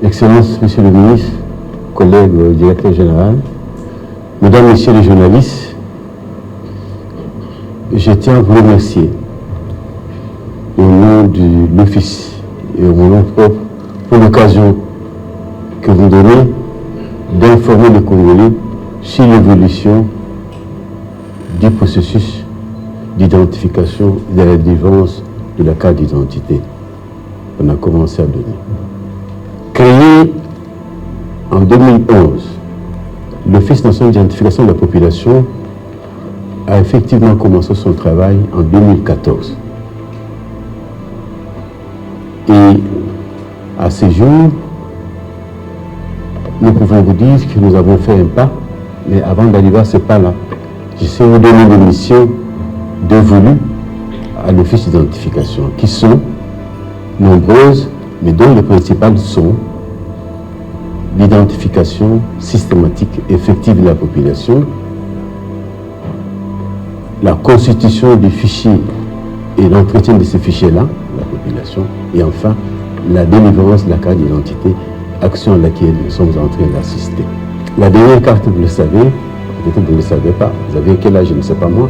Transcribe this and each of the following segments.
Excellences, Monsieur le ministre, collègues directeur général, Mesdames, Messieurs les journalistes, je tiens à vous remercier au nom de l'Office et au nom propre pour l'occasion que vous donnez d'informer les Congolais sur l'évolution du processus d'identification et de la délivrance de la carte d'identité qu'on a commencé à donner. Créé en 2011, l'Office national d'identification de la population a effectivement commencé son travail en 2014. Et à ce jour, nous pouvons vous dire que nous avons fait un pas, mais avant d'arriver à ce pas-là, je sais vous donner des missions dévolues à l'Office d'identification, qui sont nombreuses, mais dont les principales sont l'identification systématique et effective de la population, la constitution des fichiers et l'entretien de ces fichiers-là, la population, et enfin la délivrance de la carte d'identité, action à laquelle nous sommes en train d'assister. La dernière carte, vous le savez, peut-être que vous ne le savez pas, vous avez quel âge, je ne sais pas moi,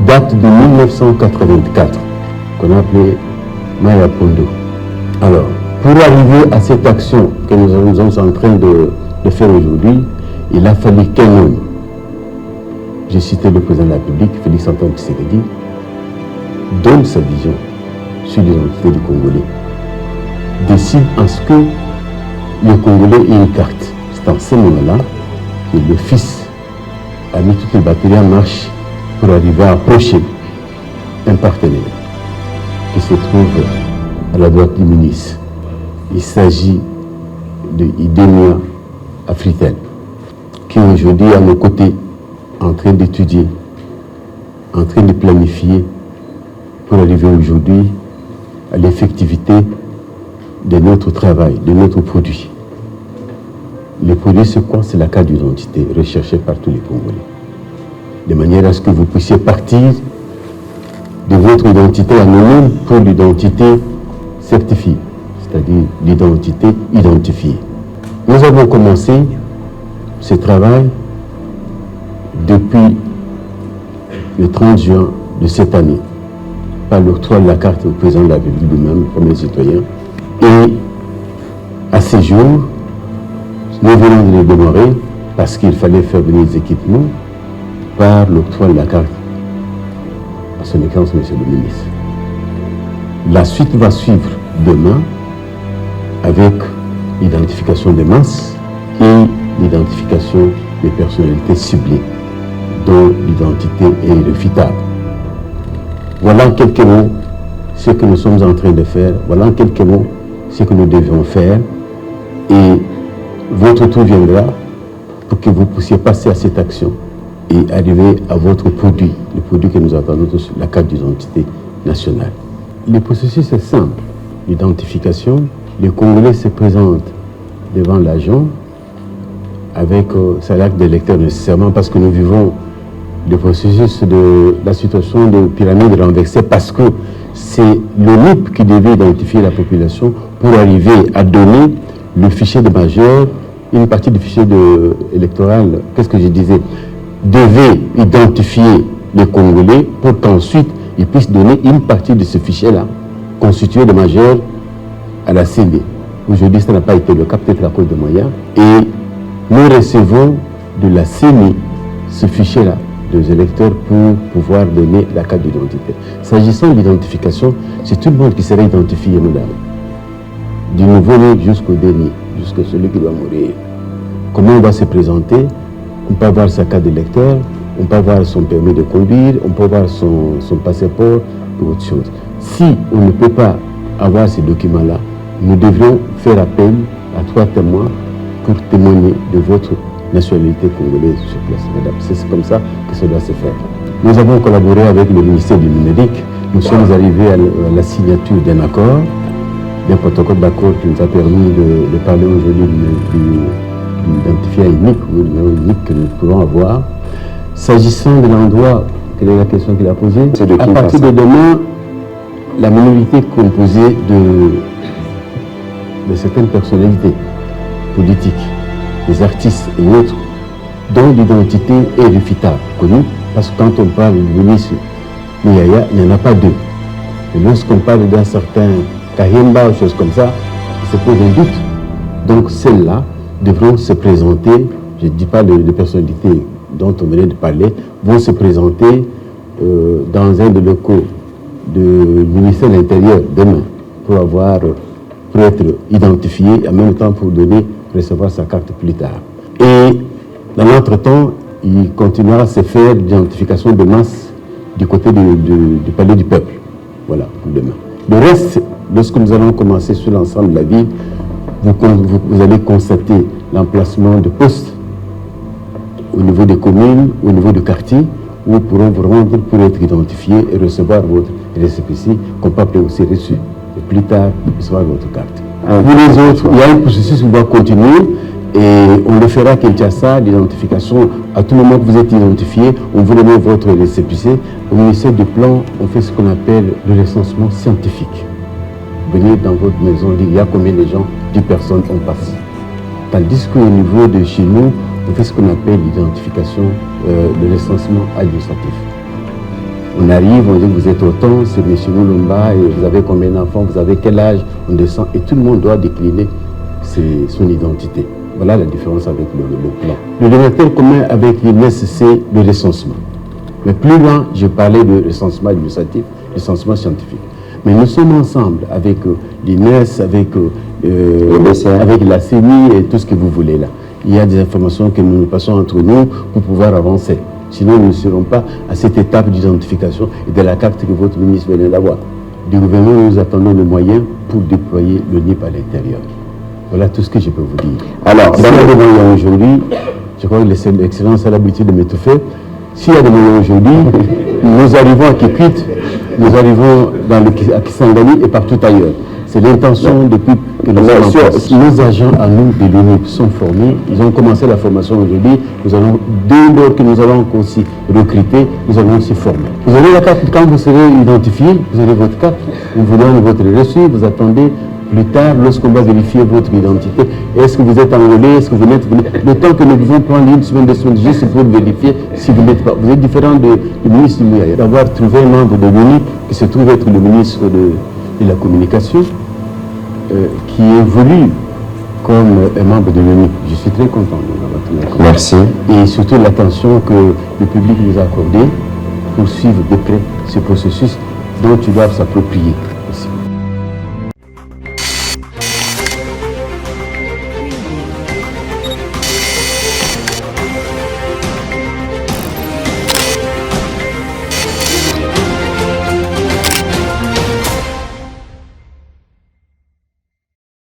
date de 1984, qu'on a appelée Maya Pondo. Alors, pour arriver à cette action que nous sommes en train de faire aujourd'hui, il a fallu qu'un homme, j'ai cité le président de la République, Félix Antoine Tshisekedi, donne sa vision sur l'identité du Congolais, décide en ce que le Congolais ait une carte. C'est en ce moment-là que le fils a mis toutes les batteries en marche pour arriver à approcher un partenaire qui se trouve à la droite du ministre. Il s'agit de Idemia Afritel, qui aujourd'hui est à nos côtés, en train d'étudier, en train de planifier pour arriver aujourd'hui à l'effectivité de notre travail, de notre produit. Le produit, c'est quoi? C'est la carte d'identité recherchée par tous les Congolais. De manière à ce que vous puissiez partir de votre identité anonyme pour l'identité certifiée, c'est-à-dire l'identité identifiée. Nous avons commencé ce travail depuis le 30 juin de cette année, par l'octroi de la carte au président de la République lui-même, le premier citoyen. Et à ce jour, nous venons de les démarrer parce qu'il fallait faire venir des équipements par l'octroi de la carte à son écran, monsieur le ministre. La suite va suivre demain avec l'identification des masses et l'identification des personnalités ciblées dont l'identité est irréfutable. Voilà en quelques mots ce que nous sommes en train de faire. Voilà en quelques mots ce que nous devions faire. Et votre tour viendra pour que vous puissiez passer à cette action et arriver à votre produit, le produit que nous attendons tous, la carte d'identité nationale. Le processus est simple. L'identification, les Congolais se présentent devant l'agent avec sa carte d'électeur nécessairement parce que nous vivons le processus de la situation de pyramide renversée parce que c'est l'ONIP qui devait identifier la population pour arriver à donner le fichier de majeur, une partie du fichier électoral, qu'est-ce que je disais, devait identifier les Congolais pour qu'ensuite ils puissent donner une partie de ce fichier-là, constitué de majeur à la CENI. Aujourd'hui, ça n'a pas été le cas, peut-être à cause de moyens. Et nous recevons de la CENI ce fichier-là, des électeurs pour pouvoir donner la carte d'identité. S'agissant de l'identification, c'est tout le monde qui sera identifié, madame. Du nouveau-né jusqu'au dernier, jusqu'à celui qui doit mourir. Comment on va se présenter? On peut avoir sa carte d'électeur, on peut avoir son permis de conduire, on peut avoir son passeport ou autre chose. Si on ne peut pas avoir ces documents-là, nous devrions faire appel à 3 témoins pour témoigner de votre nationalité congolaise sur place, madame. C'est comme ça que ça doit se faire. Nous avons collaboré avec le ministère du numérique. Nous sommes arrivés à la signature d'un accord, d'un protocole d'accord qui nous a permis de parler aujourd'hui d'une identifiant unique, ou une numéro unique que nous pouvons avoir. S'agissant de l'endroit, quelle est la question qu'il a posée? À partir de demain, la minorité est composée de certaines personnalités. politiques, des artistes et autres, dont l'identité est réfutable, connue, parce que quand on parle du ministre Muyaya, il n'y en a pas deux. Et lorsqu'on parle d'un certain Kahimba ou choses comme ça, il se pose un doute. Donc celles-là devront se présenter, je ne dis pas de personnalités dont on venait de parler, vont se présenter dans un des locaux du ministère de l'Intérieur demain pour être identifié et en même temps pour recevoir sa carte plus tard. Et dans l'entretemps, il continuera à se faire l'identification de masse du côté du palais du peuple. Voilà, pour demain. Le reste, lorsque nous allons commencer sur l'ensemble de la ville, vous allez constater l'emplacement de postes au niveau des communes, au niveau du quartier, où vous pourrez vous rendre pour être identifié et recevoir votre récépissé, qu'on peut appeler aussi reçu. Et plus tard, recevoir votre carte. Pour les autres, il y a un processus qui va continuer et on le fera à Kinshasa, l'identification. À tout moment que vous êtes identifié, on vous remet votre récépissé. Au ministère du Plan, on fait ce qu'on appelle le recensement scientifique. Venez dans votre maison, dire il y a combien de gens, 10 personnes ont passé. Tandis qu'au niveau de chez nous, on fait ce qu'on appelle l'identification, le recensement administratif. On arrive, on dit vous êtes autant, c'est M. Moulumba, et vous avez combien d'enfants, vous avez quel âge, on descend, et tout le monde doit décliner son identité. Voilà la différence avec le plan. Le dénominateur commun avec l'INES, c'est le recensement. Mais plus loin, je parlais de recensement administratif, recensement scientifique. Mais nous sommes ensemble avec l'INES, avec la CENI et tout ce que vous voulez là. Il y a des informations que nous passons entre nous pour pouvoir avancer. Sinon, nous ne serons pas à cette étape d'identification et de la carte que votre ministre vient d'avoir. Du gouvernement, nous attendons les moyens pour déployer le NIP à l'intérieur. Voilà tout ce que je peux vous dire. Alors, s'il y a des moyens aujourd'hui, je crois que l'excellence a l'habitude de m'étouffer. S'il y a des moyens aujourd'hui, nous arrivons à Kikwit, nous arrivons à Kisangani et partout ailleurs. C'est l'intention depuis que nous avons en place. Nos agents à nous de l'ONU sont formés. Ils ont commencé la formation aujourd'hui. Nous allons, dès lors que nous allons aussi recruter, nous allons aussi former. Vous avez la carte, quand vous serez identifié, vous avez votre carte, on vous donne votre reçu, vous attendez plus tard, lorsqu'on va vérifier votre identité. Est-ce que vous êtes enrôlé, est-ce que vous n'êtes pas. Le temps que nous pouvons prendre une semaine, 2 semaines, juste pour vérifier si vous n'êtes pas. Vous êtes différent du ministre du Muyaya. D'avoir trouvé un membre de l'ONU qui se trouve être le ministre de la Communication, qui évolue comme un membre de l'ONU. Je suis très content de votre. Merci. Et surtout l'attention que le public nous a accordée pour suivre de près ce processus dont tu dois s'approprier.